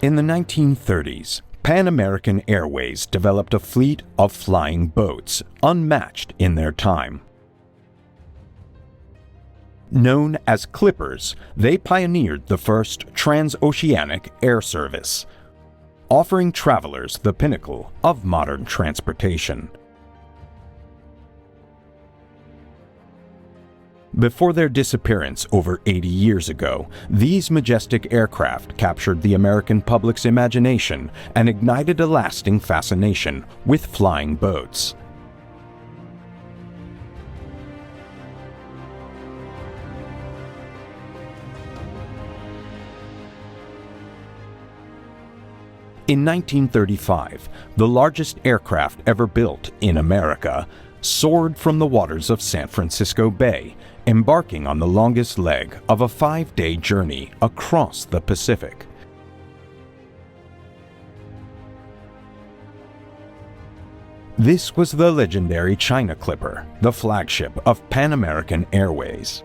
In the 1930s, Pan American Airways developed a fleet of flying boats unmatched in their time. Known as Clippers, they pioneered the first transoceanic air service, offering travelers the pinnacle of modern transportation. Before their disappearance over 80 years ago, these majestic aircraft captured the American public's imagination and ignited a lasting fascination with flying boats. In 1935, the largest aircraft ever built in America soared from the waters of San Francisco Bay, embarking on the longest leg of a 5-day journey across the Pacific. This was the legendary China Clipper, the flagship of Pan American Airways.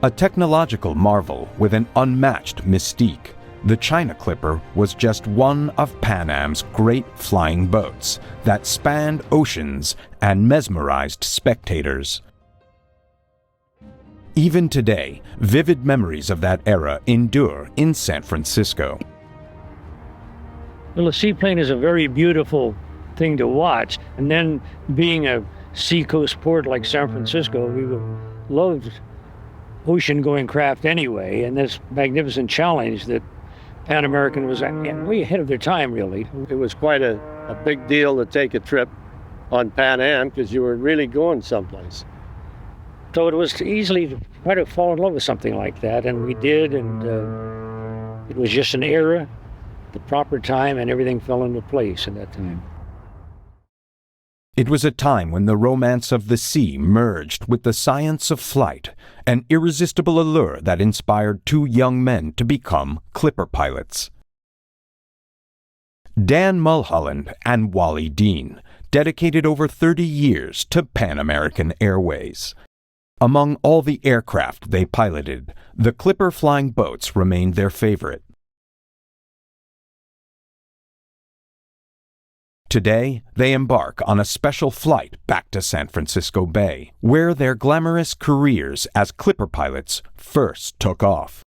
A technological marvel with an unmatched mystique, the China Clipper was just one of Pan Am's great flying boats that spanned oceans and mesmerized spectators. Even today, vivid memories of that era endure in San Francisco. Well, a seaplane is a very beautiful thing to watch, and then being a seacoast port like San Francisco, we loved ocean-going craft anyway, and this magnificent challenge that Pan American was way ahead of their time, really. It was quite a big deal to take a trip on Pan Am because you were really going someplace. So it was easily to try to fall in love with something like that, and we did, and it was just an era, the proper time, and everything fell into place at that time. It was a time when the romance of the sea merged with the science of flight, an irresistible allure that inspired two young men to become Clipper pilots. Dan Mulholland and Wally Dean dedicated over 30 years to Pan American Airways. Among all the aircraft they piloted, the Clipper flying boats remained their favorite. Today, they embark on a special flight back to San Francisco Bay, where their glamorous careers as Clipper pilots first took off.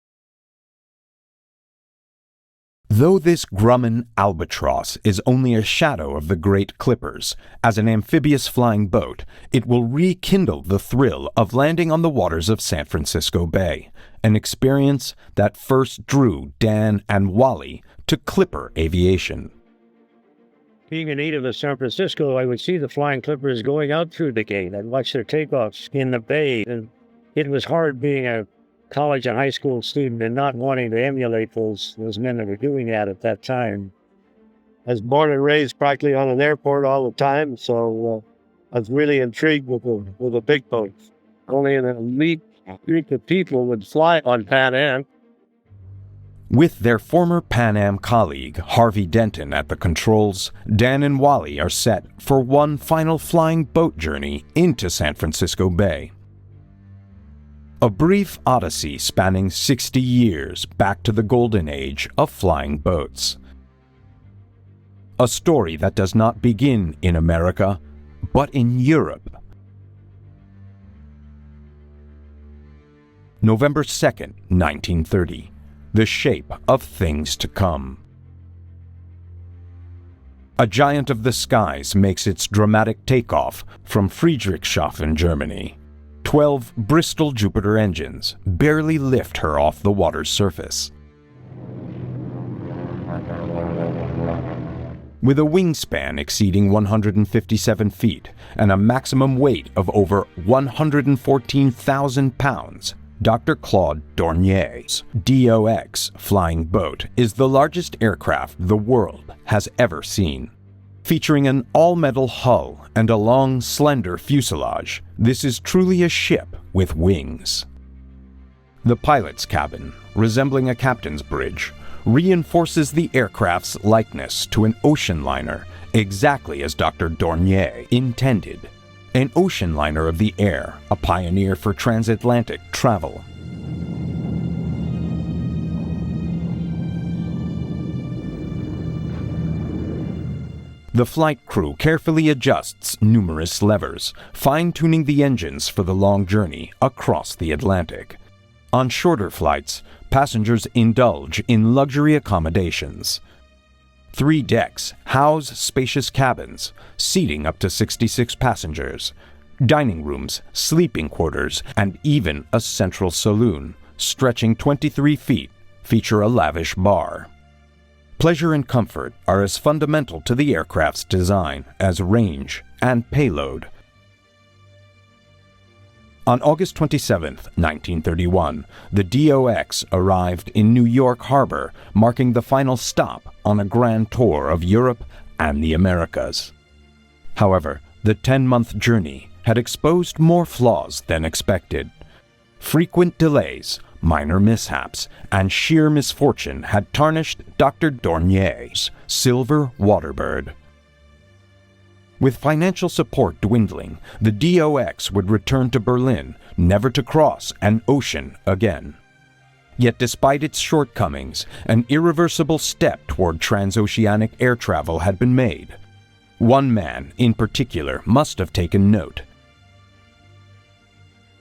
Though this Grumman Albatross is only a shadow of the great Clippers, as an amphibious flying boat, it will rekindle the thrill of landing on the waters of San Francisco Bay, an experience that first drew Dan and Wally to Clipper aviation. Being a native of San Francisco, I would see the flying Clippers going out through the gate. I'd watch their takeoffs in the bay, and it was hard being a college and high school student and not wanting to emulate those men that were doing that at that time. I was born and raised practically on an airport all the time, so I was really intrigued with the big boats. Only an elite group of people would fly on Pan Am. With their former Pan Am colleague, Harvey Denton, at the controls, Dan and Wally are set for one final flying boat journey into San Francisco Bay. A brief odyssey spanning 60 years back to the golden age of flying boats. A story that does not begin in America, but in Europe. November 2nd, 1930. The shape of things to come. A giant of the skies makes its dramatic takeoff from Friedrichshafen, Germany. 12 Bristol Jupiter engines barely lift her off the water's surface. With a wingspan exceeding 157 feet and a maximum weight of over 114,000 pounds, Dr. Claude Dornier's DOX flying boat is the largest aircraft the world has ever seen. Featuring an all-metal hull and a long, slender fuselage, this is truly a ship with wings. The pilot's cabin, resembling a captain's bridge, reinforces the aircraft's likeness to an ocean liner, exactly as Dr. Dornier intended. An ocean liner of the air, a pioneer for transatlantic travel. the flight crew carefully adjusts numerous levers, fine-tuning the engines for the long journey across the Atlantic. On shorter flights, passengers indulge in luxury accommodations. 3 decks house spacious cabins, seating up to 66 passengers, dining rooms, sleeping quarters, and even a central saloon, stretching 23 feet, feature a lavish bar. Pleasure and comfort are as fundamental to the aircraft's design as range and payload. On August 27, 1931, the DOX arrived in New York Harbor, marking the final stop on a grand tour of Europe and the Americas. However, the 10-month journey had exposed more flaws than expected. Frequent delays, minor mishaps, and sheer misfortune had tarnished Dr. Dornier's silver waterbird. With financial support dwindling, the DOX would return to Berlin, never to cross an ocean again. Yet despite its shortcomings, an irreversible step toward transoceanic air travel had been made. One man, in particular, must have taken note.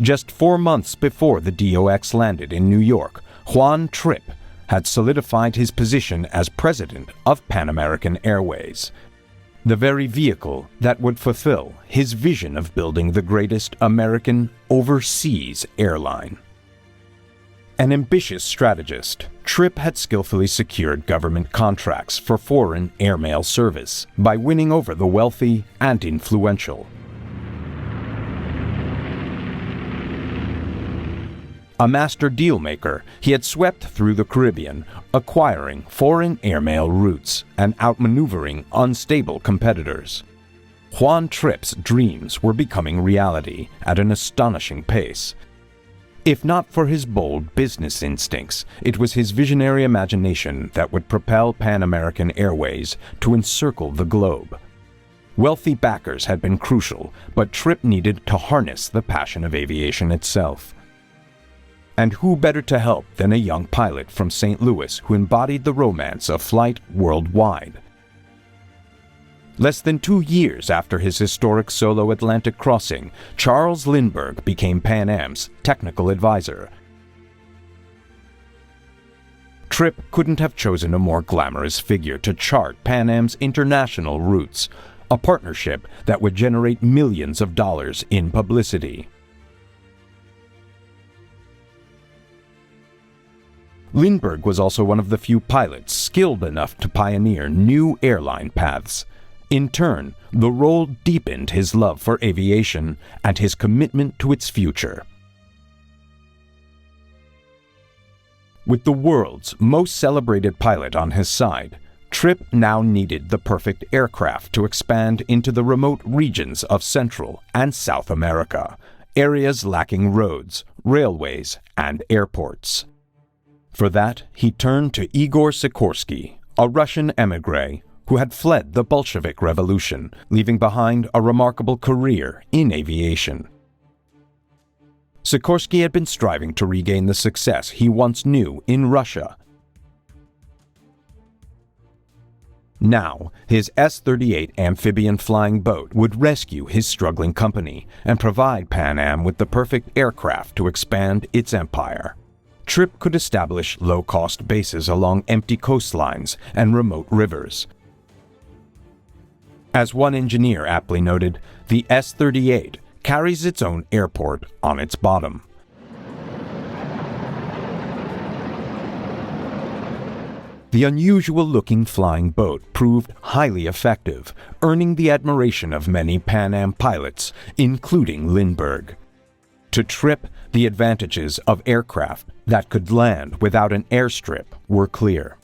Just 4 months before the DOX landed in New York, Juan Trippe had solidified his position as president of Pan American Airways, the very vehicle that would fulfill his vision of building the greatest American overseas airline. An ambitious strategist, Trippe had skillfully secured government contracts for foreign airmail service by winning over the wealthy and influential. A master dealmaker, he had swept through the Caribbean, acquiring foreign airmail routes and outmaneuvering unstable competitors. Juan Trippe's dreams were becoming reality at an astonishing pace. If not for his bold business instincts, it was his visionary imagination that would propel Pan American Airways to encircle the globe. Wealthy backers had been crucial, but Trippe needed to harness the passion of aviation itself. And who better to help than a young pilot from St. Louis who embodied the romance of flight worldwide? Less than 2 years after his historic solo Atlantic crossing, Charles Lindbergh became Pan Am's technical advisor. Trippe couldn't have chosen a more glamorous figure to chart Pan Am's international routes, a partnership that would generate millions of dollars in publicity. Lindbergh was also one of the few pilots skilled enough to pioneer new airline paths. In turn, the role deepened his love for aviation and his commitment to its future. With the world's most celebrated pilot on his side, Trippe now needed the perfect aircraft to expand into the remote regions of Central and South America, areas lacking roads, railways, and airports. For that, he turned to Igor Sikorsky, a Russian émigré who had fled the Bolshevik Revolution, leaving behind a remarkable career in aviation. Sikorsky had been striving to regain the success he once knew in Russia. Now, his S-38 amphibian flying boat would rescue his struggling company and provide Pan Am with the perfect aircraft to expand its empire. Trippe could establish low-cost bases along empty coastlines and remote rivers. As one engineer aptly noted, the S-38 carries its own airport on its bottom. The unusual-looking flying boat proved highly effective, earning the admiration of many Pan Am pilots, including Lindbergh. To Trippe, the advantages of aircraft that could land without an airstrip were clear.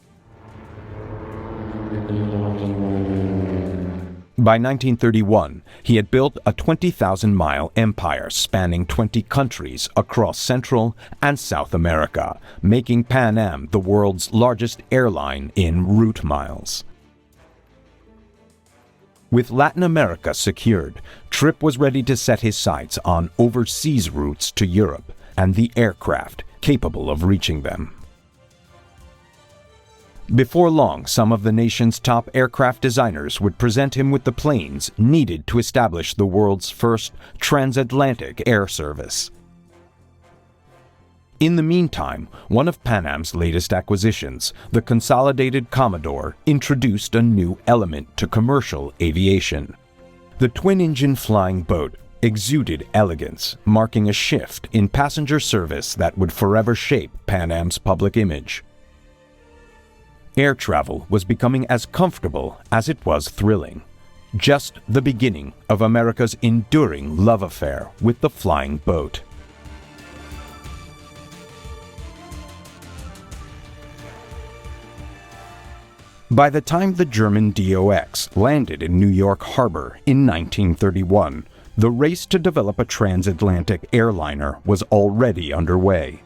By 1931, he had built a 20,000-mile empire spanning 20 countries across Central and South America, making Pan Am the world's largest airline in route miles. With Latin America secured, Trippe was ready to set his sights on overseas routes to Europe and the aircraft capable of reaching them. Before long, some of the nation's top aircraft designers would present him with the planes needed to establish the world's first transatlantic air service. In the meantime, one of Pan Am's latest acquisitions, the Consolidated Commodore, introduced a new element to commercial aviation. The twin-engine flying boat exuded elegance, marking a shift in passenger service that would forever shape Pan Am's public image. Air travel was becoming as comfortable as it was thrilling. Just the beginning of America's enduring love affair with the flying boat. By the time the German DOX landed in New York Harbor in 1931, the race to develop a transatlantic airliner was already underway.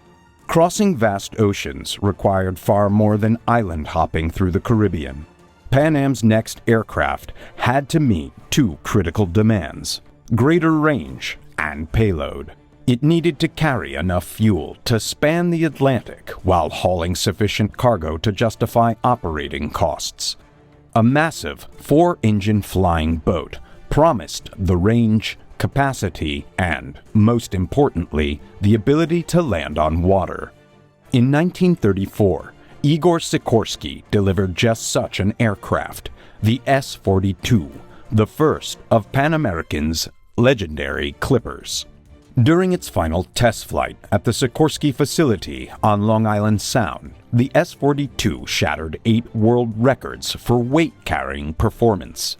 Crossing vast oceans required far more than island hopping through the Caribbean. Pan Am's next aircraft had to meet two critical demands: greater range and payload. It needed to carry enough fuel to span the Atlantic while hauling sufficient cargo to justify operating costs. A massive four-engine flying boat promised the range, capacity, and, most importantly, the ability to land on water. In 1934, Igor Sikorsky delivered just such an aircraft, the S-42, the first of Pan American's legendary Clippers. During its final test flight at the Sikorsky facility on Long Island Sound, the S-42 shattered 8 world records for weight-carrying performance.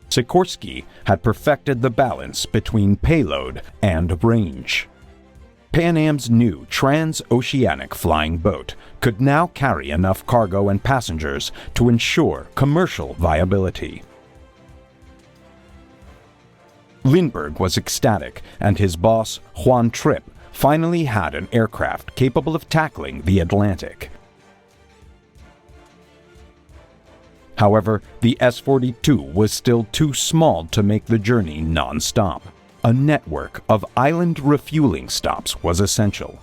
Sikorsky had perfected the balance between payload and range. Pan Am's new transoceanic flying boat could now carry enough cargo and passengers to ensure commercial viability. Lindbergh was ecstatic, and his boss, Juan Trippe, finally had an aircraft capable of tackling the Atlantic. However, the S-42 was still too small to make the journey non-stop. A network of island refueling stops was essential.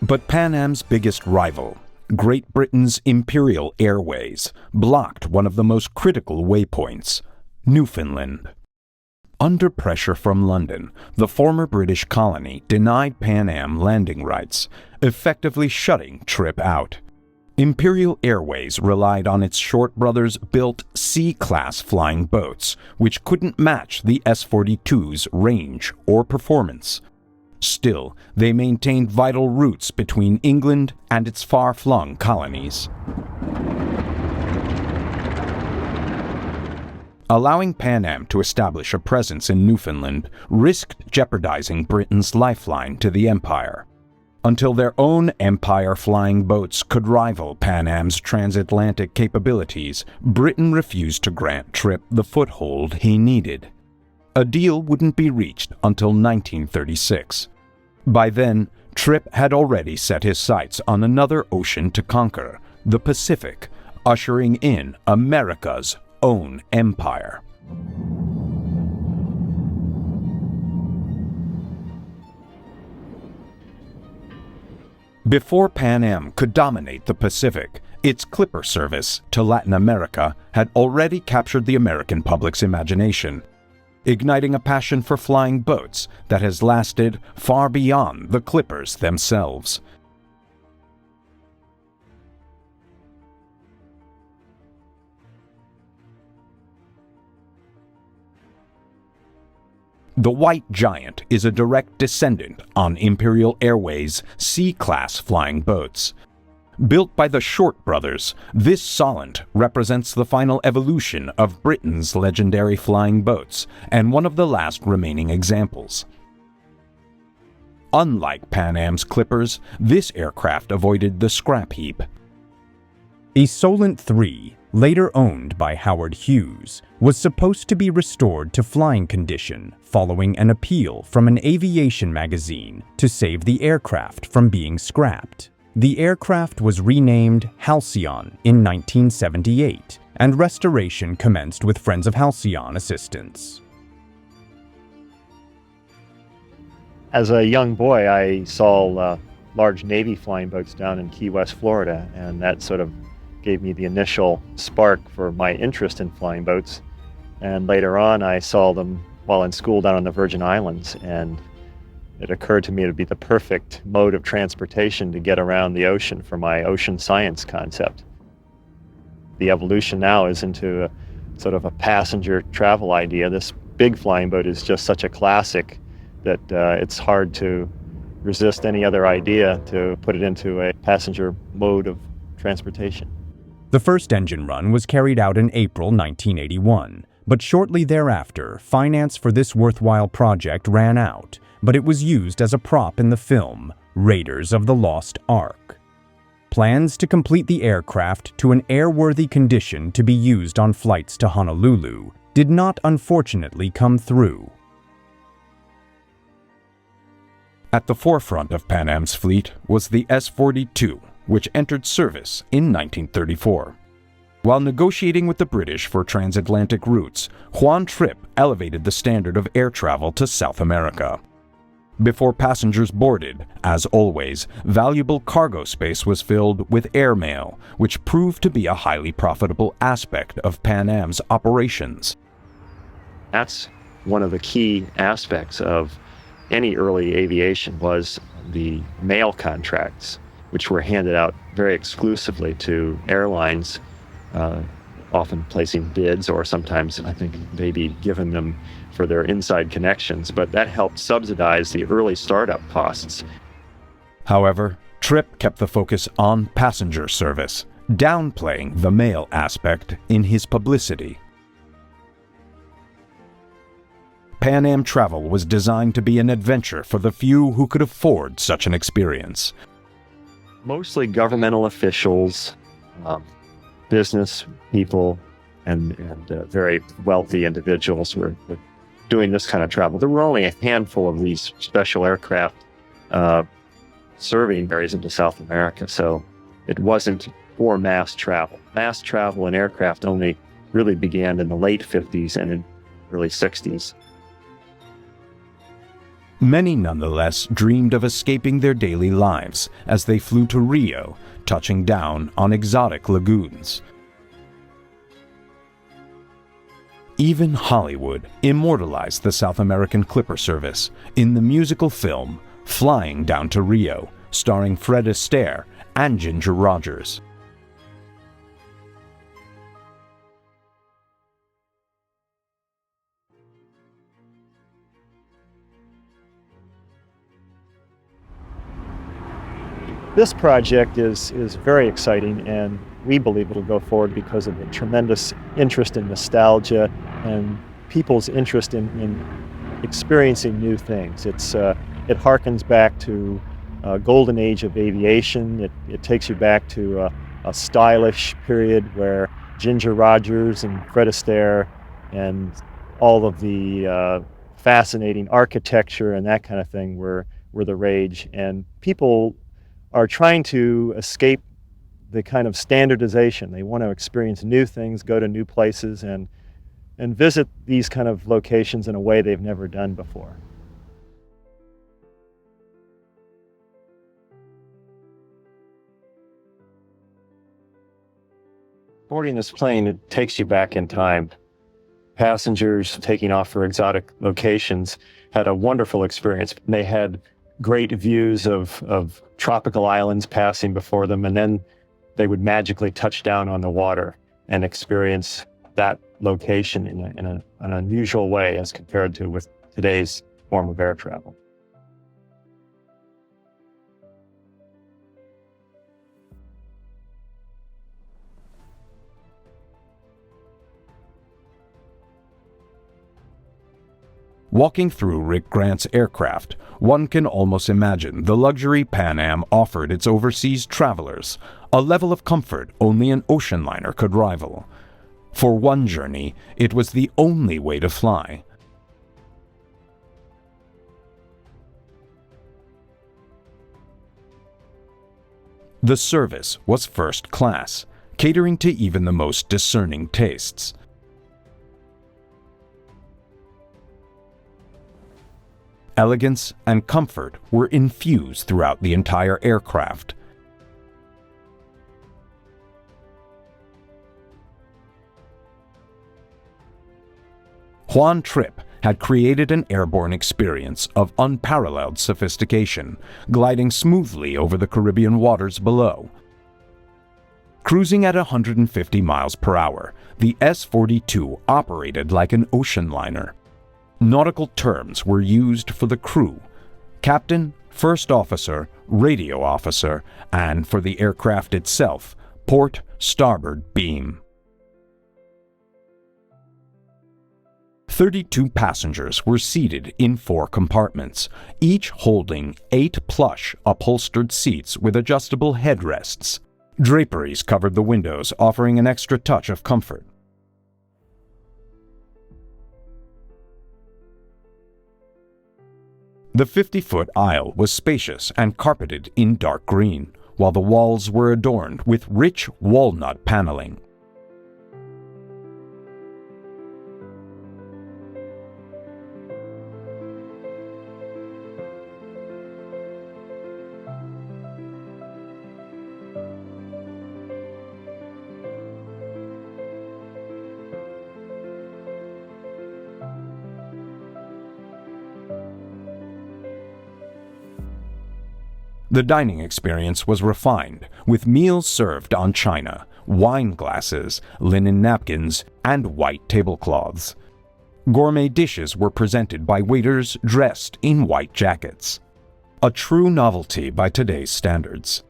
But Pan Am's biggest rival, Great Britain's Imperial Airways, blocked one of the most critical waypoints, Newfoundland. Under pressure from London, the former British colony denied Pan Am landing rights, effectively shutting Trippe out. Imperial Airways relied on its Short Brothers-built C-class flying boats, which couldn't match the S-42's range or performance. Still, they maintained vital routes between England and its far-flung colonies. Allowing Pan Am to establish a presence in Newfoundland risked jeopardizing Britain's lifeline to the Empire. Until their own Empire flying boats could rival Pan Am's transatlantic capabilities, Britain refused to grant Trippe the foothold he needed. A deal wouldn't be reached until 1936. By then, Trippe had already set his sights on another ocean to conquer, the Pacific, ushering in America's own empire. Before Pan Am could dominate the Pacific, its Clipper service to Latin America had already captured the American public's imagination, igniting a passion for flying boats that has lasted far beyond the Clippers themselves. The White Giant is a direct descendant on Imperial Airways' C-class flying boats. Built by the Short brothers, this Solent represents the final evolution of Britain's legendary flying boats and one of the last remaining examples. Unlike Pan Am's Clippers, this aircraft avoided the scrap heap. A Solent III, later owned by Howard Hughes, was supposed to be restored to flying condition following an appeal from an aviation magazine to save the aircraft from being scrapped. The aircraft was renamed Halcyon in 1978, and restoration commenced with Friends of Halcyon assistance. As a young boy, I saw large Navy flying boats down in Key West, Florida, and that sort of gave me the initial spark for my interest in flying boats. And later on, I saw them while in school down on the Virgin Islands, and it occurred to me it would be the perfect mode of transportation to get around the ocean for my ocean science concept. The evolution now is into a sort of a passenger travel idea. This big flying boat is just such a classic that it's hard to resist any other idea to put it into a passenger mode of transportation. The first engine run was carried out in April 1981, but shortly thereafter, finance for this worthwhile project ran out, but it was used as a prop in the film Raiders of the Lost Ark. Plans to complete the aircraft to an airworthy condition to be used on flights to Honolulu did not unfortunately come through. At the forefront of Pan Am's fleet was the S-42, which entered service in 1934. While negotiating with the British for transatlantic routes, Juan Trippe elevated the standard of air travel to South America. Before passengers boarded, as always, valuable cargo space was filled with airmail, which proved to be a highly profitable aspect of Pan Am's operations. That's one of the key aspects of any early aviation, was the mail contracts, which were handed out very exclusively to airlines, often placing bids, or sometimes I think maybe given them for their inside connections, but that helped subsidize the early startup costs. However, Trippe kept the focus on passenger service, downplaying the mail aspect in his publicity. Pan Am travel was designed to be an adventure for the few who could afford such an experience. Mostly governmental officials, business people, and very wealthy individuals were doing this kind of travel. There were only a handful of these special aircraft serving areas into South America, so it wasn't for mass travel. Mass travel in aircraft only really began in the late 50s and in early 60s. Many nonetheless dreamed of escaping their daily lives as they flew to Rio, touching down on exotic lagoons. Even Hollywood immortalized the South American Clipper service in the musical film Flying Down to Rio, starring Fred Astaire and Ginger Rogers. This project is very exciting, and we believe it'll go forward because of the tremendous interest in nostalgia and people's interest in experiencing new things. It harkens back to a golden age of aviation. It takes you back to a stylish period where Ginger Rogers and Fred Astaire and all of the fascinating architecture and that kind of thing were the rage, and people are trying to escape the kind of standardization. They want to experience new things, go to new places, and visit these kind of locations in a way they've never done before. Boarding this plane, it takes you back in time. Passengers taking off for exotic locations had a wonderful experience. They had great views of tropical islands passing before them, and then they would magically touch down on the water and experience that location in an unusual way as compared to with today's form of air travel. Walking through Rick Grant's aircraft, one can almost imagine the luxury Pan Am offered its overseas travelers, a level of comfort only an ocean liner could rival. For one journey, it was the only way to fly. The service was first class, catering to even the most discerning tastes. Elegance and comfort were infused throughout the entire aircraft. Juan Trippe had created an airborne experience of unparalleled sophistication, gliding smoothly over the Caribbean waters below. Cruising at 150 miles per hour, the S-42 operated like an ocean liner. Nautical terms were used for the crew: captain, first officer, radio officer, and for the aircraft itself, port, starboard beam. 32 passengers were seated in 4 compartments, each holding 8 plush upholstered seats with adjustable headrests. Draperies covered the windows, offering an extra touch of comfort. The 50-foot aisle was spacious and carpeted in dark green, while the walls were adorned with rich walnut paneling. The dining experience was refined, with meals served on china, wine glasses, linen napkins, and white tablecloths. Gourmet dishes were presented by waiters dressed in white jackets. A true novelty by today's standards.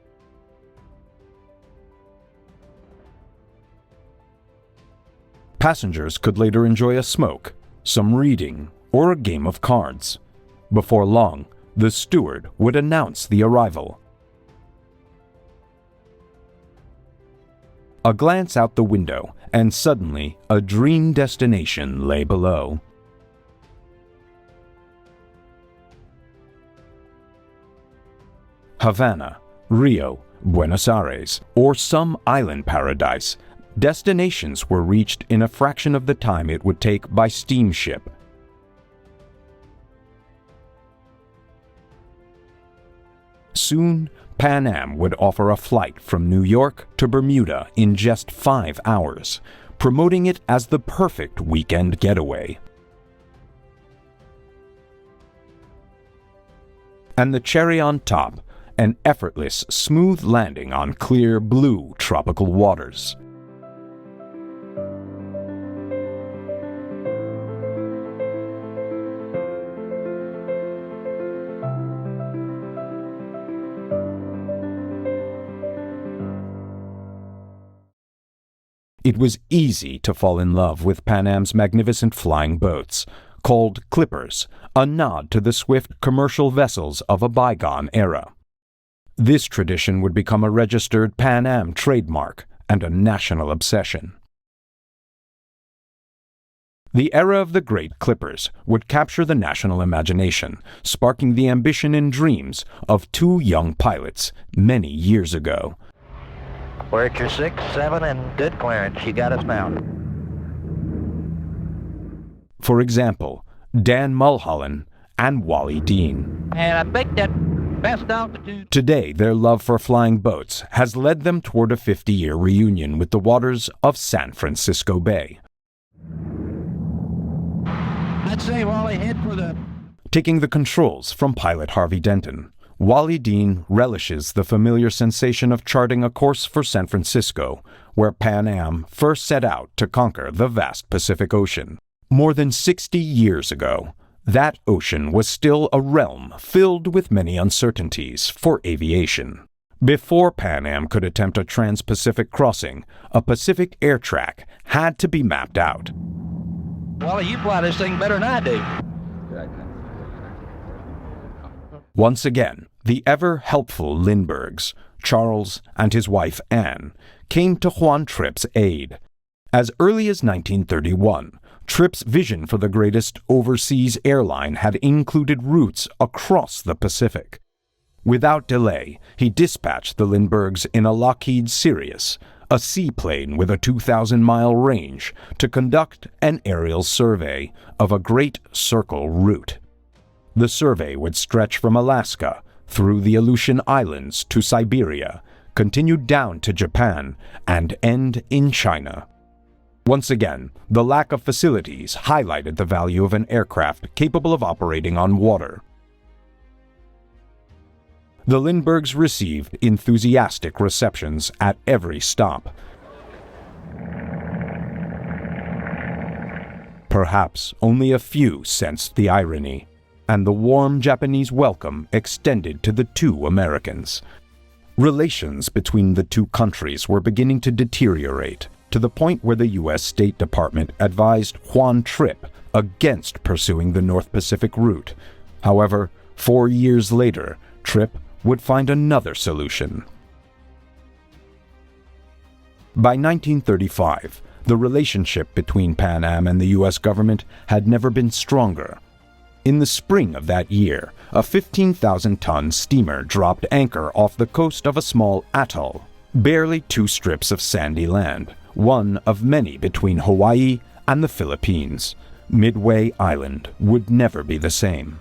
Passengers could later enjoy a smoke, some reading, or a game of cards. Before long, the steward would announce the arrival. A glance out the window, and suddenly a dream destination lay below. Havana, Rio, Buenos Aires, or some island paradise, destinations were reached in a fraction of the time it would take by steamship. Soon, Pan Am would offer a flight from New York to Bermuda in just 5 hours, promoting it as the perfect weekend getaway. And the cherry on top, an effortless, smooth landing on clear, blue tropical waters. It was easy to fall in love with Pan Am's magnificent flying boats, called clippers, a nod to the swift commercial vessels of a bygone era. This tradition would become a registered Pan Am trademark and a national obsession. The era of the great clippers would capture the national imagination, sparking the ambition and dreams of 2 young pilots many years ago. We're at your 6, 7, and good clearance. You got us now. For example, Dan Mulholland and Wally Dean. And I think that best altitude. Today, their love for flying boats has led them toward a 50-year reunion with the waters of San Francisco Bay. I'd say Wally, head for the... Taking the controls from pilot Harvey Denton, Wally Dean relishes the familiar sensation of charting a course for San Francisco, where Pan Am first set out to conquer the vast Pacific Ocean. More than 60 years ago, that ocean was still a realm filled with many uncertainties for aviation. Before Pan Am could attempt a trans-Pacific crossing, a Pacific air track had to be mapped out. Wally, you fly this thing better than I do. Once again, the ever-helpful Lindberghs, Charles and his wife Anne, came to Juan Trippe's aid. As early as 1931, Trippe's vision for the greatest overseas airline had included routes across the Pacific. Without delay, he dispatched the Lindberghs in a Lockheed Sirius, a seaplane with a 2,000-mile range, to conduct an aerial survey of a Great Circle route. The survey would stretch from Alaska through the Aleutian Islands to Siberia, continue down to Japan, and end in China. Once again, the lack of facilities highlighted the value of an aircraft capable of operating on water. The Lindberghs received enthusiastic receptions at every stop. Perhaps only a few sensed the irony, and the warm Japanese welcome extended to the two Americans. Relations between the two countries were beginning to deteriorate, to the point where the U.S. State Department advised Juan Trippe against pursuing the North Pacific route. However, 4 years later, Trippe would find another solution. By 1935, the relationship between Pan Am and the U.S. government had never been stronger. In the spring of that year, a 15,000-ton steamer dropped anchor off the coast of a small atoll, barely 2 strips of sandy land, one of many between Hawaii and the Philippines. Midway Island would never be the same.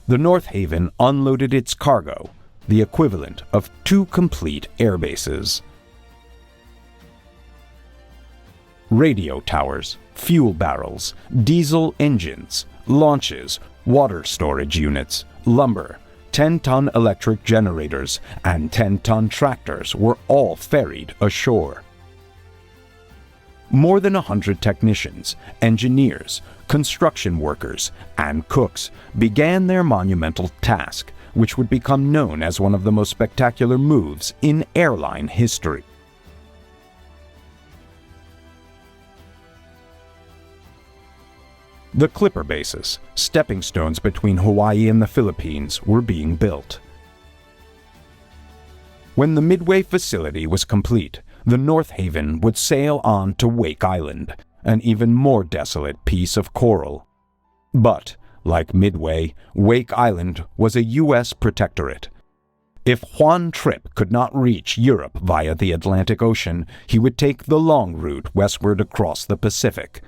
The North Haven unloaded its cargo, the equivalent of 2 complete air bases. Radio towers, fuel barrels, diesel engines, launches, water storage units, lumber, 10-ton electric generators, and 10-ton tractors were all ferried ashore. More than 100 technicians, engineers, construction workers, and cooks began their monumental task, which would become known as one of the most spectacular moves in airline history. The clipper bases, stepping stones between Hawaii and the Philippines, were being built. When the Midway facility was complete, the North Haven would sail on to Wake Island, an even more desolate piece of coral. But, like Midway, Wake Island was a U.S. protectorate. If Juan Trippe could not reach Europe via the Atlantic Ocean, he would take the long route westward across the Pacific.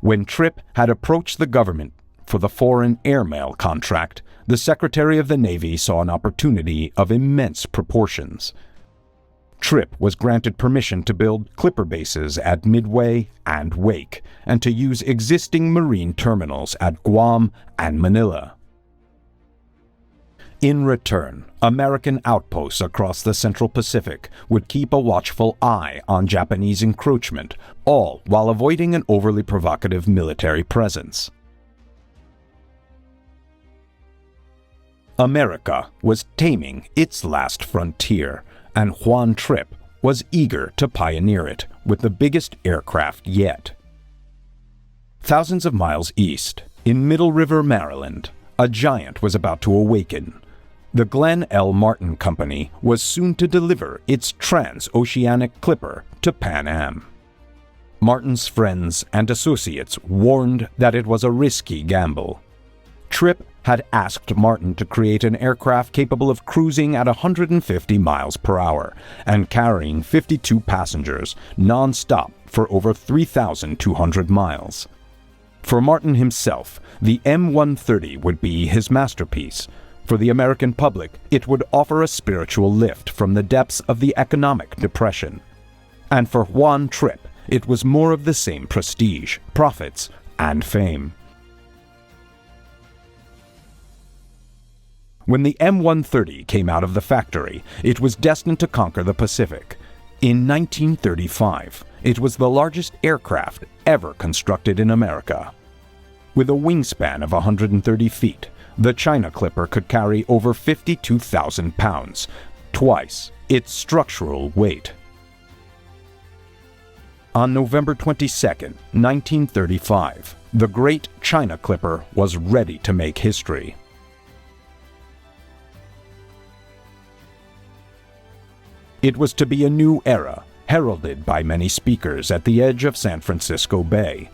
When Trippe had approached the government for the foreign airmail contract, the Secretary of the Navy saw an opportunity of immense proportions. Trippe was granted permission to build clipper bases at Midway and Wake, and to use existing marine terminals at Guam and Manila. In return, American outposts across the Central Pacific would keep a watchful eye on Japanese encroachment, all while avoiding an overly provocative military presence. America was taming its last frontier, and Juan Trippe was eager to pioneer it with the biggest aircraft yet. Thousands of miles east, in Middle River, Maryland, a giant was about to awaken. The Glenn L. Martin Company was soon to deliver its transoceanic clipper to Pan Am. Martin's friends and associates warned that it was a risky gamble. Trippe had asked Martin to create an aircraft capable of cruising at 150 miles per hour and carrying 52 passengers non-stop for over 3,200 miles. For Martin himself, the M130 would be his masterpiece. For the American public, it would offer a spiritual lift from the depths of the economic depression. And for Juan Trippe, it was more of the same prestige, profits, and fame. When the M130 came out of the factory, it was destined to conquer the Pacific. In 1935, it was the largest aircraft ever constructed in America. With a wingspan of 130 feet, the China Clipper could carry over 52,000 pounds, twice its structural weight. On November 22, 1935, the great China Clipper was ready to make history. It was to be a new era, heralded by many speakers at the edge of San Francisco Bay.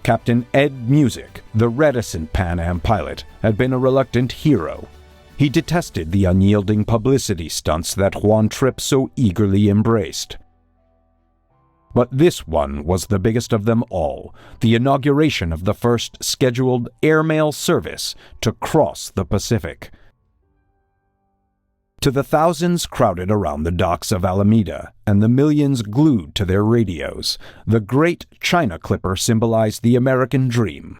Captain Ed Musick, the reticent Pan Am pilot, had been a reluctant hero. He detested the unyielding publicity stunts that Juan Trippe so eagerly embraced. But this one was the biggest of them all, the inauguration of the first scheduled airmail service to cross the Pacific. To the thousands crowded around the docks of Alameda and the millions glued to their radios, the great China Clipper symbolized the American dream.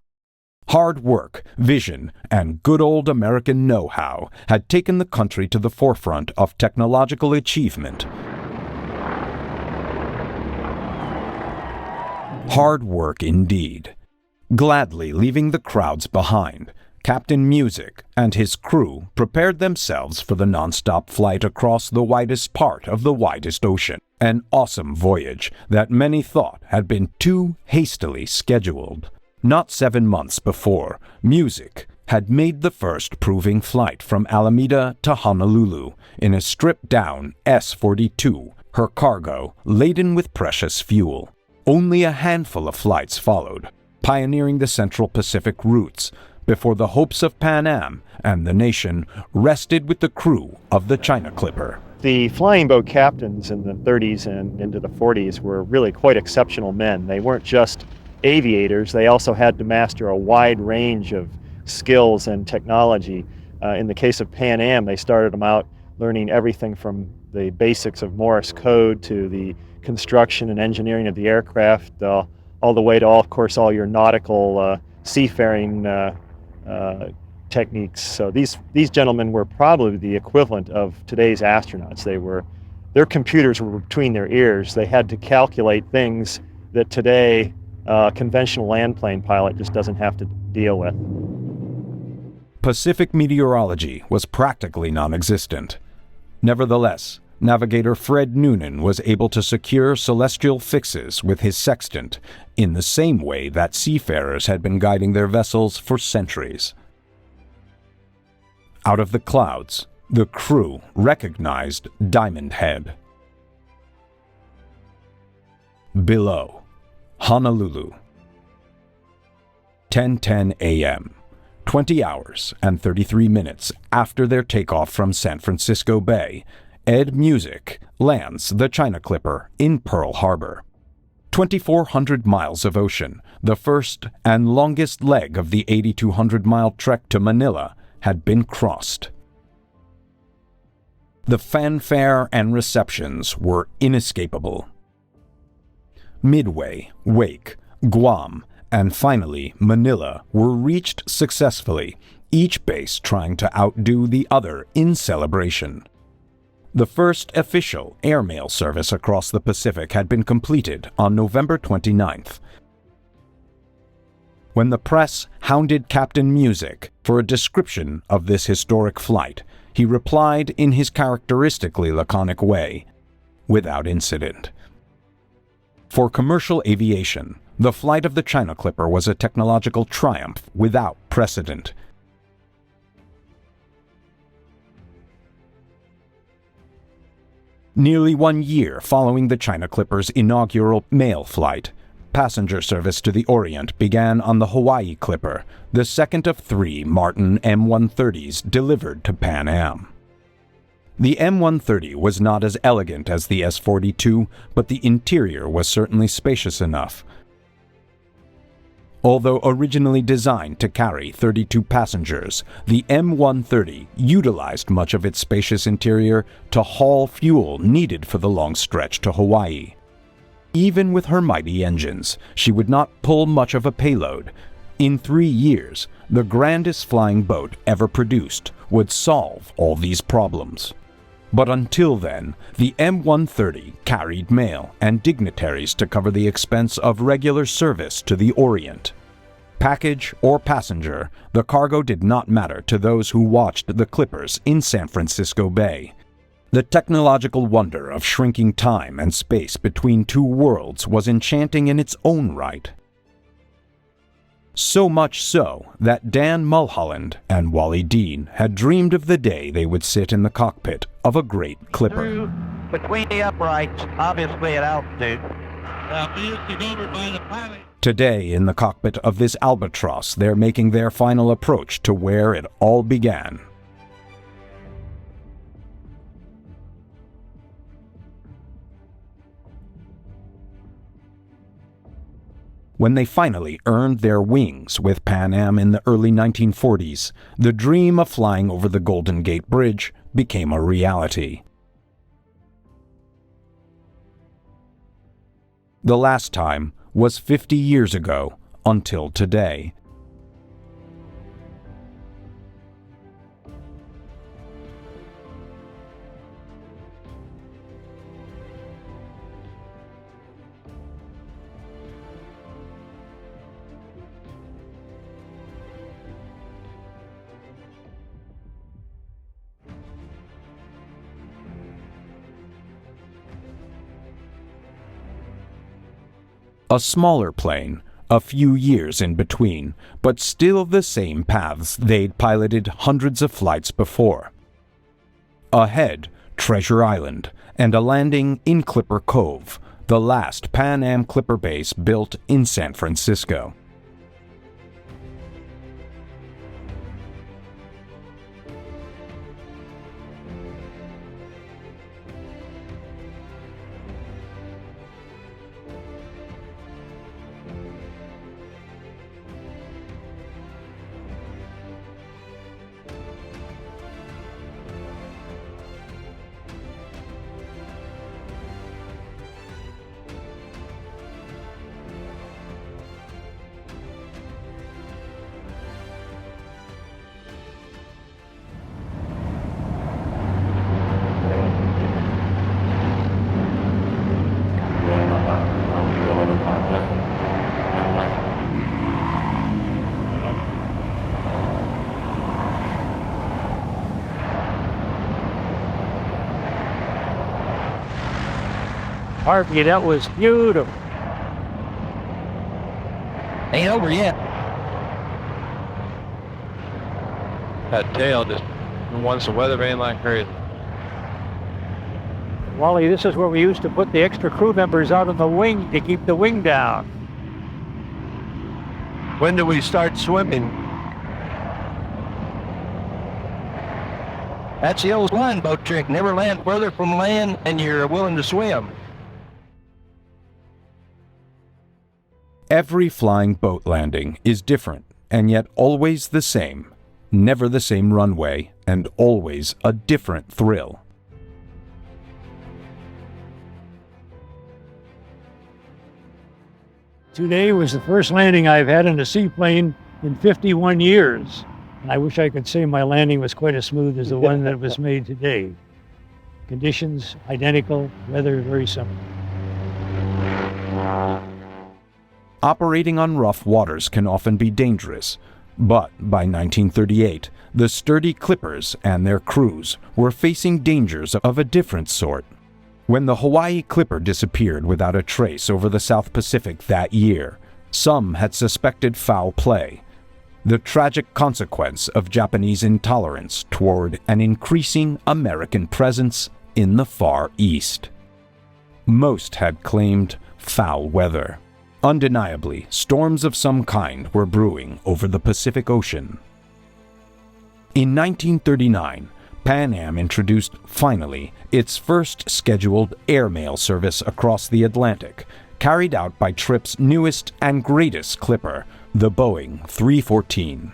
Hard work, vision, and good old American know-how had taken the country to the forefront of technological achievement. Hard work indeed. Gladly leaving the crowds behind, Captain Music and his crew prepared themselves for the non-stop flight across the widest part of the widest ocean, an awesome voyage that many thought had been too hastily scheduled. Not 7 months before, Music had made the first proving flight from Alameda to Honolulu in a stripped-down S-42, her cargo laden with precious fuel. Only a handful of flights followed, pioneering the Central Pacific routes, before the hopes of Pan Am and the nation rested with the crew of the China Clipper. The flying boat captains in the 30s and into the 40s were really quite exceptional men. They weren't just aviators, they also had to master a wide range of skills and technology. In the case of Pan Am, they started them out learning everything from the basics of Morse code to the construction and engineering of the aircraft, all the way to, of course, all your nautical seafaring techniques. So these gentlemen were probably the equivalent of today's astronauts. Their computers were between their ears. They had to calculate things that today a conventional land plane pilot just doesn't have to deal with. Pacific meteorology was practically non-existent. Nevertheless, navigator Fred Noonan was able to secure celestial fixes with his sextant in the same way that seafarers had been guiding their vessels for centuries. Out of the clouds, the crew recognized Diamond Head. Below, Honolulu. 10:10 a.m., 20 hours and 33 minutes after their takeoff from San Francisco Bay, Ed Music lands the China Clipper in Pearl Harbor. 2,400 miles of ocean, the first and longest leg of the 8,200-mile trek to Manila, had been crossed. The fanfare and receptions were inescapable. Midway, Wake, Guam, and finally Manila were reached successfully, each base trying to outdo the other in celebration. The first official airmail service across the Pacific had been completed on November 29th. When the press hounded Captain Music for a description of this historic flight, he replied in his characteristically laconic way, "Without incident." For commercial aviation, the flight of the China Clipper was a technological triumph without precedent. Nearly 1 year following the China Clipper's inaugural mail flight, passenger service to the Orient began on the Hawaii Clipper, the second of 3 Martin M130s delivered to Pan Am. The M130 was not as elegant as the S-42, but the interior was certainly spacious enough. Although originally designed to carry 32 passengers, the M130 utilized much of its spacious interior to haul fuel needed for the long stretch to Hawaii. Even with her mighty engines, she would not pull much of a payload. In 3 years, the grandest flying boat ever produced would solve all these problems. But until then, the M130 carried mail and dignitaries to cover the expense of regular service to the Orient. Package or passenger, the cargo did not matter to those who watched the Clippers in San Francisco Bay. The technological wonder of shrinking time and space between two worlds was enchanting in its own right. So much so that Dan Mulholland and Wally Dean had dreamed of the day they would sit in the cockpit of a great Clipper. Through between the uprights, obviously at altitude. Today, in the cockpit of this albatross, they're making their final approach to where it all began. When they finally earned their wings with Pan Am in the early 1940s, the dream of flying over the Golden Gate Bridge became a reality. The last time was 50 years ago until today. A smaller plane, a few years in between, but still the same paths they'd piloted hundreds of flights before. Ahead, Treasure Island, and a landing in Clipper Cove, the last Pan Am Clipper base built in San Francisco. Harvey, that was beautiful. Ain't over yet. That tail just wants the weather vane like crazy. Wally, this is where we used to put the extra crew members out on the wing to keep the wing down. When do we start swimming? That's the old line boat trick. Never land further from land and you're willing to swim. Every flying boat landing is different, and yet always the same. Never the same runway, and always a different thrill. Today was the first landing I've had in a seaplane in 51 years. And I wish I could say my landing was quite as smooth as the one that was made today. Conditions identical, weather very similar. Operating on rough waters can often be dangerous, but by 1938, the sturdy clippers and their crews were facing dangers of a different sort. When the Hawaii Clipper disappeared without a trace over the South Pacific that year, some had suspected foul play, the tragic consequence of Japanese intolerance toward an increasing American presence in the Far East. Most had claimed foul weather. Undeniably, storms of some kind were brewing over the Pacific Ocean. In 1939, Pan Am introduced, finally, its first scheduled airmail service across the Atlantic, carried out by Trippe's newest and greatest clipper, the Boeing 314.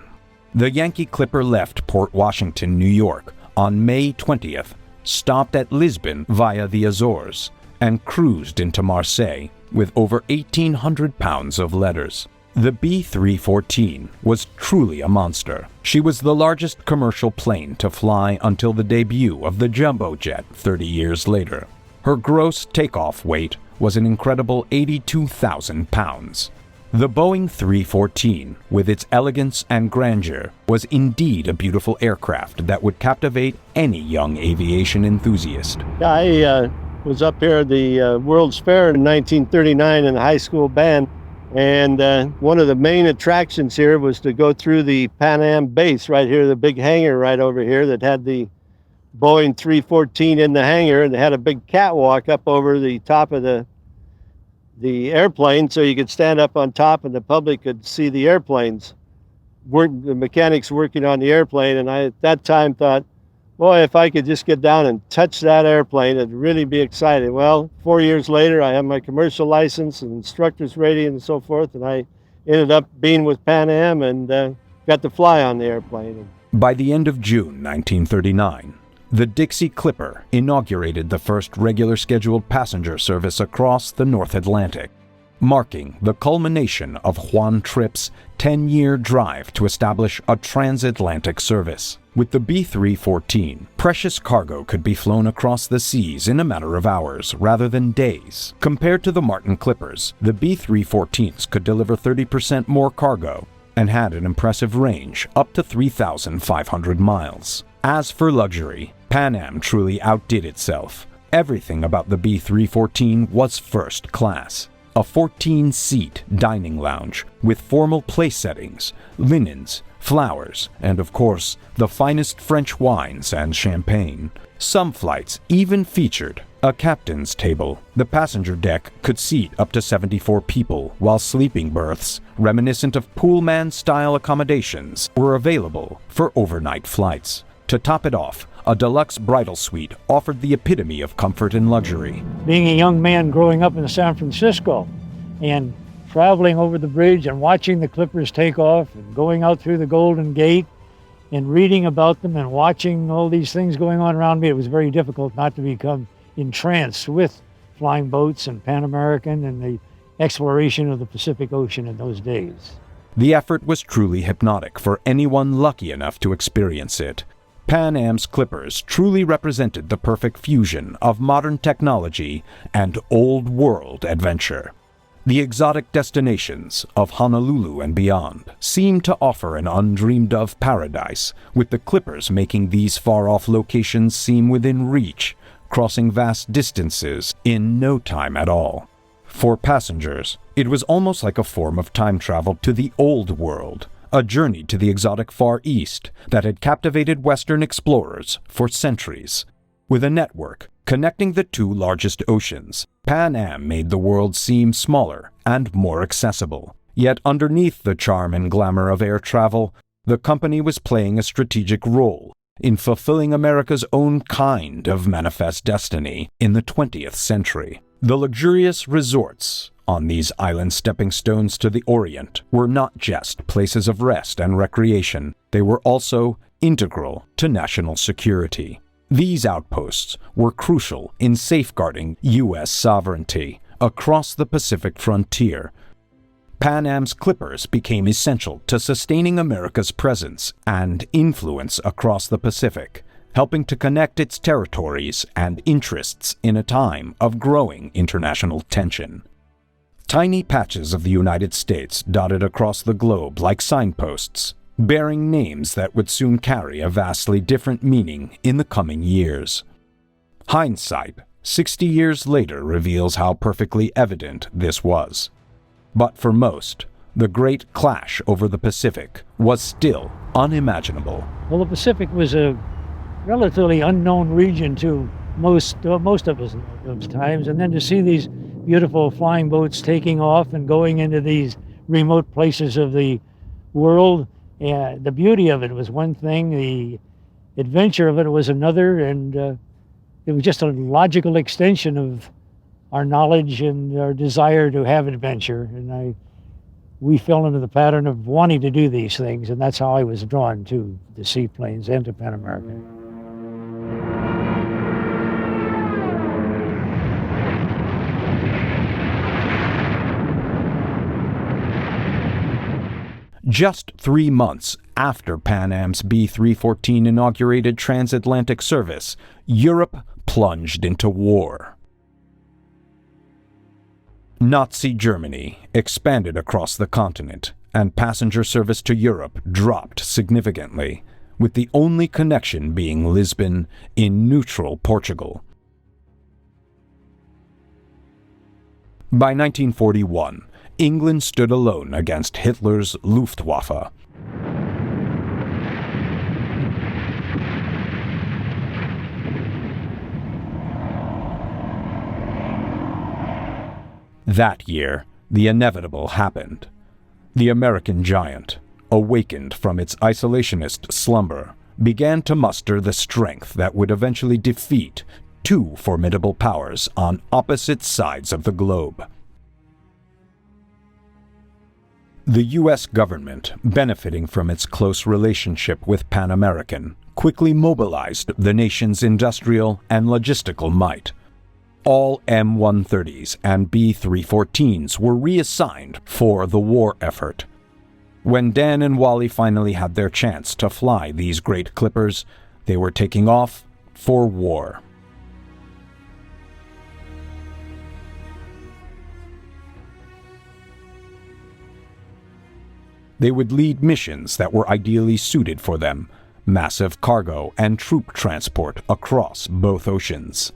The Yankee Clipper left Port Washington, New York, on May 20th, stopped at Lisbon via the Azores, and cruised into Marseille with over 1,800 pounds of letters. The B-314 was truly a monster. She was the largest commercial plane to fly until the debut of the jumbo jet 30 years later. Her gross takeoff weight was an incredible 82,000 pounds. The Boeing 314, with its elegance and grandeur, was indeed a beautiful aircraft that would captivate any young aviation enthusiast. I was up here at the World's Fair in 1939 in the high school band, and one of the main attractions here was to go through the Pan Am base right here, the big hangar right over here that had the Boeing 314 in the hangar, and they had a big catwalk up over the top of the airplane, so you could stand up on top and the public could see the airplanes, the mechanics working on the airplane. And I at that time thought, Boy, if I could just get down and touch that airplane, it'd really be exciting. Well, 4 years later, I have my commercial license and instructor's rating and so forth, and I ended up being with Pan Am and got to fly on the airplane. By the end of June 1939, the Dixie Clipper inaugurated the first regular scheduled passenger service across the North Atlantic, marking the culmination of Juan Trippe's 10-year drive to establish a transatlantic service. With the B-314, precious cargo could be flown across the seas in a matter of hours rather than days. Compared to the Martin Clippers, the B-314s could deliver 30% more cargo and had an impressive range up to 3,500 miles. As for luxury, Pan Am truly outdid itself. Everything about the B-314 was first class. A 14-seat dining lounge with formal place settings, linens, flowers, and of course, the finest French wines and champagne. Some flights even featured a captain's table. The passenger deck could seat up to 74 people, while sleeping berths, reminiscent of Pullman-style accommodations, were available for overnight flights. To top it off, a deluxe bridal suite offered the epitome of comfort and luxury. Being a young man growing up in San Francisco and traveling over the bridge and watching the Clippers take off and going out through the Golden Gate and reading about them and watching all these things going on around me, it was very difficult not to become entranced with flying boats and Pan American and the exploration of the Pacific Ocean in those days. The effort was truly hypnotic for anyone lucky enough to experience it. Pan Am's Clippers truly represented the perfect fusion of modern technology and old-world adventure. The exotic destinations of Honolulu and beyond seemed to offer an undreamed-of paradise, with the Clippers making these far-off locations seem within reach, crossing vast distances in no time at all. For passengers, it was almost like a form of time travel to the old world, a journey to the exotic Far East that had captivated Western explorers for centuries. With a network connecting the two largest oceans, Pan Am made the world seem smaller and more accessible. Yet underneath the charm and glamour of air travel, the company was playing a strategic role in fulfilling America's own kind of manifest destiny in the 20th century. The luxurious resorts on these island stepping stones to the Orient were not just places of rest and recreation, they were also integral to national security. These outposts were crucial in safeguarding U.S. sovereignty across the Pacific frontier. Pan Am's Clippers became essential to sustaining America's presence and influence across the Pacific, helping to connect its territories and interests in a time of growing international tension. Tiny patches of the United States dotted across the globe like signposts, bearing names that would soon carry a vastly different meaning in the coming years. Hindsight, 60 years later, reveals how perfectly evident this was. But for most, the great clash over the Pacific was still unimaginable. Well, the Pacific was a relatively unknown region to most of us at those times, and then to see these beautiful flying boats taking off and going into these remote places of the world, the beauty of it was one thing, the adventure of it was another, and it was just a logical extension of our knowledge and our desire to have adventure. And we fell into the pattern of wanting to do these things, and that's how I was drawn to the seaplanes and to Pan American. Just 3 months after Pan Am's B-314 inaugurated transatlantic service, Europe plunged into war. Nazi Germany expanded across the continent, and passenger service to Europe dropped significantly, with the only connection being Lisbon in neutral Portugal. By 1941, England stood alone against Hitler's Luftwaffe. That year, the inevitable happened. The American giant, awakened from its isolationist slumber, began to muster the strength that would eventually defeat two formidable powers on opposite sides of the globe. The U.S. government, benefiting from its close relationship with Pan American, quickly mobilized the nation's industrial and logistical might. All M130s and B314s were reassigned for the war effort. When Dan and Wally finally had their chance to fly these great clippers, they were taking off for war. They would lead missions that were ideally suited for them, massive cargo and troop transport across both oceans.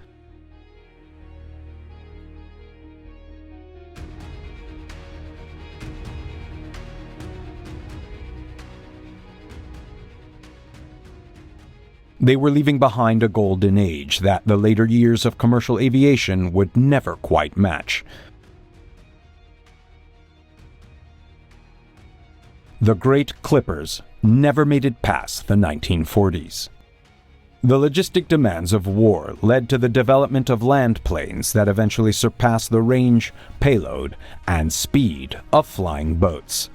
They were leaving behind a golden age that the later years of commercial aviation would never quite match. The great clippers never made it past the 1940s. The logistic demands of war led to the development of land planes that eventually surpassed the range, payload, and speed of flying boats.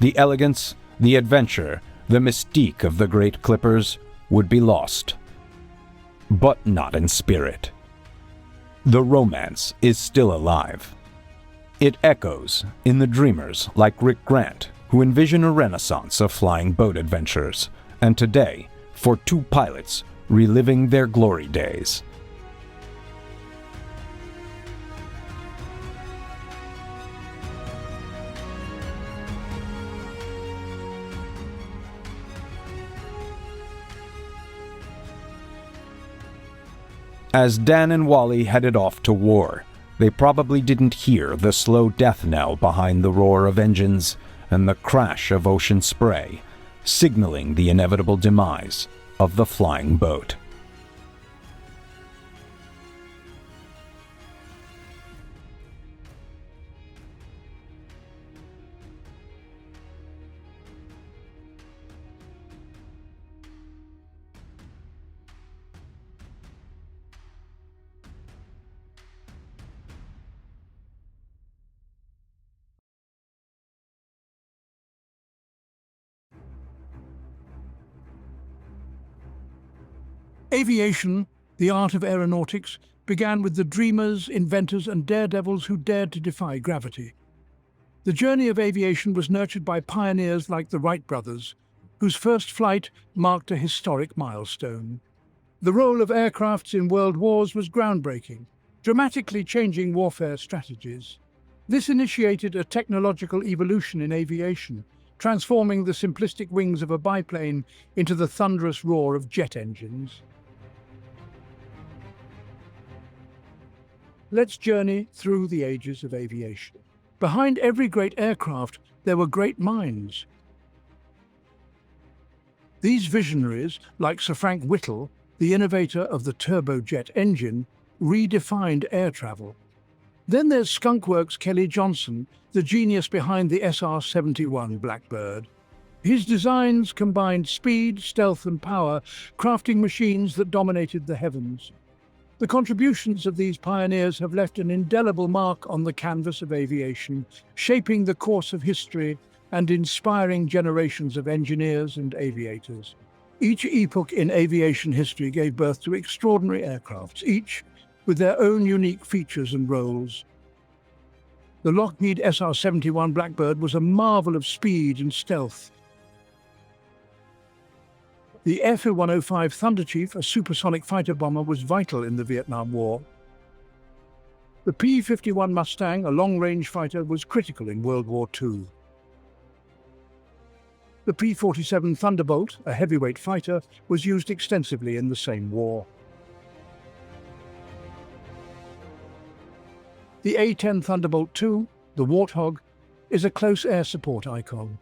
The elegance, the adventure, the mystique of the great clippers would be lost, but not in spirit. The romance is still alive. It echoes in the dreamers like Rick Grant, who envision a renaissance of flying boat adventures, and today, for two pilots reliving their glory days. As Dan and Wally headed off to war, they probably didn't hear the slow death knell behind the roar of engines and the crash of ocean spray, signaling the inevitable demise of the flying boat. Aviation, the art of aeronautics, began with the dreamers, inventors, and daredevils who dared to defy gravity. The journey of aviation was nurtured by pioneers like the Wright brothers, whose first flight marked a historic milestone. The role of aircrafts in world wars was groundbreaking, dramatically changing warfare strategies. This initiated a technological evolution in aviation, transforming the simplistic wings of a biplane into the thunderous roar of jet engines. Let's journey through the ages of aviation. Behind every great aircraft, there were great minds. These visionaries, like Sir Frank Whittle, the innovator of the turbojet engine, redefined air travel. Then there's Skunkworks' Kelly Johnson, the genius behind the SR-71 Blackbird. His designs combined speed, stealth, and power, crafting machines that dominated the heavens. The contributions of these pioneers have left an indelible mark on the canvas of aviation, shaping the course of history and inspiring generations of engineers and aviators. Each epoch in aviation history gave birth to extraordinary aircrafts, each with their own unique features and roles. The Lockheed SR-71 Blackbird was a marvel of speed and stealth. The F-105 Thunderchief, a supersonic fighter bomber, was vital in the Vietnam War. The P-51 Mustang, a long-range fighter, was critical in World War II. The P-47 Thunderbolt, a heavyweight fighter, was used extensively in the same war. The A-10 Thunderbolt II, the Warthog, is a close air support icon.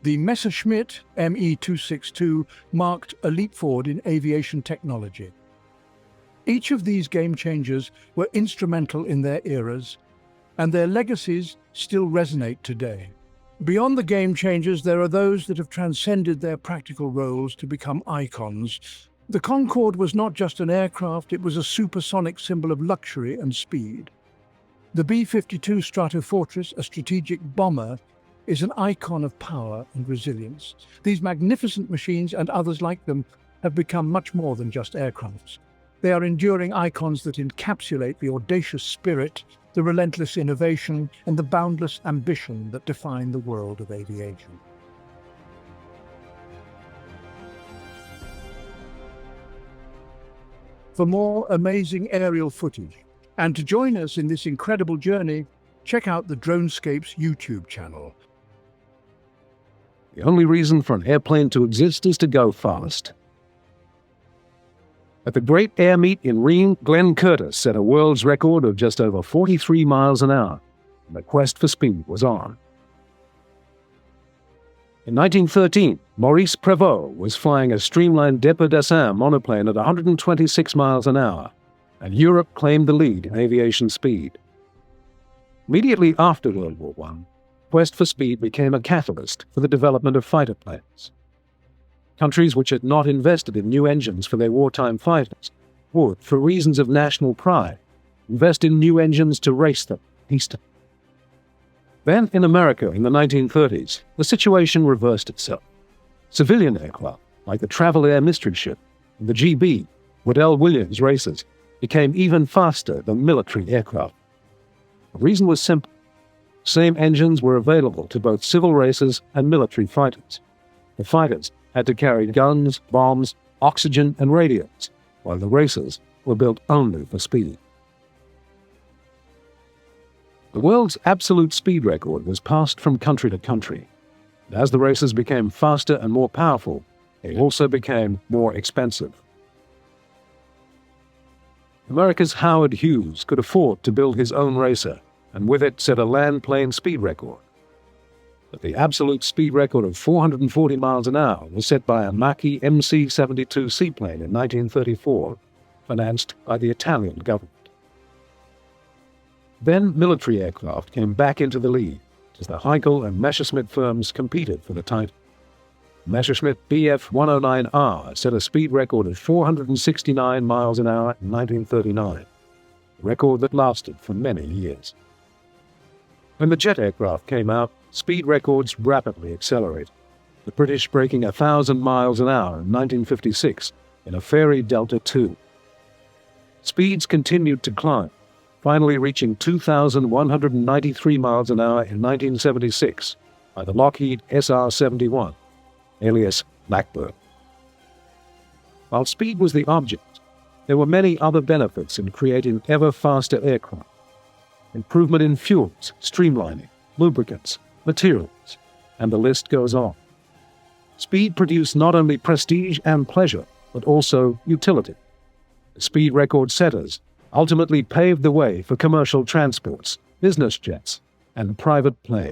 The Messerschmitt Me-262 marked a leap forward in aviation technology. Each of these game changers were instrumental in their eras, and their legacies still resonate today. Beyond the game changers, there are those that have transcended their practical roles to become icons. The Concorde was not just an aircraft, it was a supersonic symbol of luxury and speed. The B-52 Stratofortress, a strategic bomber, is an icon of power and resilience. These magnificent machines and others like them have become much more than just aircrafts. They are enduring icons that encapsulate the audacious spirit, the relentless innovation, and the boundless ambition that define the world of aviation. For more amazing aerial footage, and to join us in this incredible journey, check out the Dronescapes YouTube channel. The only reason for an airplane to exist is to go fast. At the Great Air Meet in Rheims, Glenn Curtis set a world's record of just over 43 miles an hour, and the quest for speed was on. In 1913, Maurice Prévost was flying a streamlined Dépôt d'Assin monoplane at 126 miles an hour, and Europe claimed the lead in aviation speed. Immediately after World War I, quest for speed became a catalyst for the development of fighter planes. Countries which had not invested in new engines for their wartime fighters would, for reasons of national pride, invest in new engines to race them eastward. Then, in America in the 1930s, the situation reversed itself. Civilian aircraft, like the Travel Air Mystery Ship and the GB, Waddell Williams racers, became even faster than military aircraft. The reason was simple. Same engines were available to both civil racers and military fighters. The fighters had to carry guns, bombs, oxygen, and radios, while the racers were built only for speed. The world's absolute speed record was passed from country to country, and as the racers became faster and more powerful, they also became more expensive. America's Howard Hughes could afford to build his own racer, and with it set a land-plane speed record. But the absolute speed record of 440 miles an hour was set by a Macchi MC-72 seaplane in 1934, financed by the Italian government. Then military aircraft came back into the lead as the Heinkel and Messerschmitt firms competed for the title. Messerschmitt Bf-109R set a speed record of 469 miles an hour in 1939, a record that lasted for many years. When the jet aircraft came out, speed records rapidly accelerated, the British breaking 1,000 miles an hour in 1956 in a Fairey Delta II. Speeds continued to climb, finally reaching 2,193 miles an hour in 1976 by the Lockheed SR-71, alias Blackbird. While speed was the object, there were many other benefits in creating ever faster aircraft. Improvement in fuels, streamlining, lubricants, materials, and the list goes on. Speed produced not only prestige and pleasure, but also utility. The speed record setters ultimately paved the way for commercial transports, business jets, and private planes.